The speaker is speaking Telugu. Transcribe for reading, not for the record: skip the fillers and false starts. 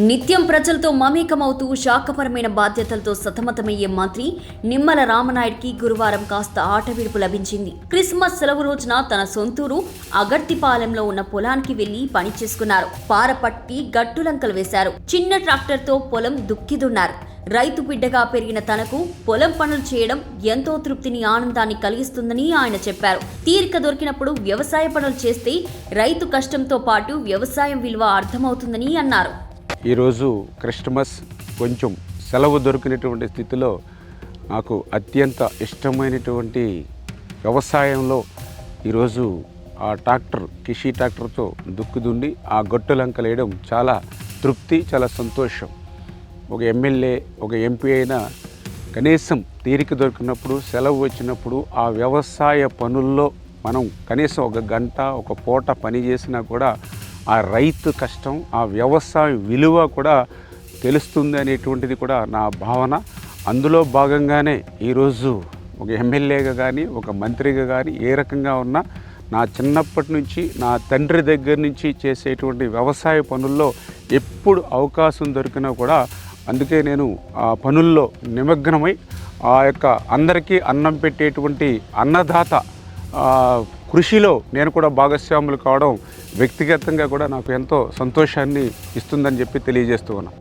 నిత్యం ప్రజలతో మమేకమవుతూ శాఖపరమైన బాధ్యతలతో సతమతమయ్యే మంత్రి నిమ్మల రామనాయుడికి గురువారం కాస్త ఆటవిడుపు లభించింది. క్రిస్మస్ సెలవు రోజున తన సొంతూరు అగర్తిపాలెంలో ఉన్న పొలానికి వెళ్లి పని చేసుకున్నారు. పారపట్టి గట్టులంకలు వేశారు. చిన్న ట్రాక్టర్తో పొలం దుక్కిదున్నారు. రైతు బిడ్డగా పెరిగిన తనకు పొలం పనులు చేయడం ఎంతో తృప్తిని, ఆనందాన్ని కలిగిస్తుందని ఆయన చెప్పారు. తీరిక దొరికినప్పుడు వ్యవసాయ పనులు చేస్తే రైతు కష్టంతో పాటు వ్యవసాయం విలువ అర్థమవుతుందని అన్నారు. ఈరోజు క్రిస్మస్ కొంచెం సెలవు దొరికినటువంటి స్థితిలో నాకు అత్యంత ఇష్టమైనటువంటి వ్యవసాయంలో ఈరోజు ఆ ట్రాక్టర్ కిషి ట్రాక్టర్తో దుక్కి ఆ గొట్టులంకలు వేయడం చాలా తృప్తి, చాలా సంతోషం. ఒక ఎమ్మెల్యే, ఒక ఎంపీ అయినా కనీసం తీరిక దొరికినప్పుడు, సెలవు వచ్చినప్పుడు ఆ వ్యవసాయ పనుల్లో మనం కనీసం ఒక గంట, ఒక పూట పని చేసినా కూడా ఆ రైతు కష్టం, ఆ వ్యవసాయ విలువ కూడా తెలుస్తుంది అనేటువంటిది కూడా నా భావన. అందులో భాగంగానే ఈరోజు ఒక ఎమ్మెల్యేగా కానీ, ఒక మంత్రిగా కానీ ఏ రకంగా ఉన్నా నా చిన్నప్పటి నుంచి నా తండ్రి దగ్గర నుంచి చేసేటువంటి వ్యవసాయ పనుల్లో ఎప్పుడు అవకాశం దొరికినా కూడా అందుకే నేను ఆ పనుల్లో నిమగ్నమై ఆ యొక్క అందరికీ అన్నం పెట్టేటువంటి అన్నదాత కృషిలో నేను కూడా భాగస్వాములు కావడం వ్యక్తిగతంగా కూడా నాకు ఎంతో సంతోషాన్ని ఇస్తుందని చెప్పి తెలియజేస్తూ ఉన్నాను.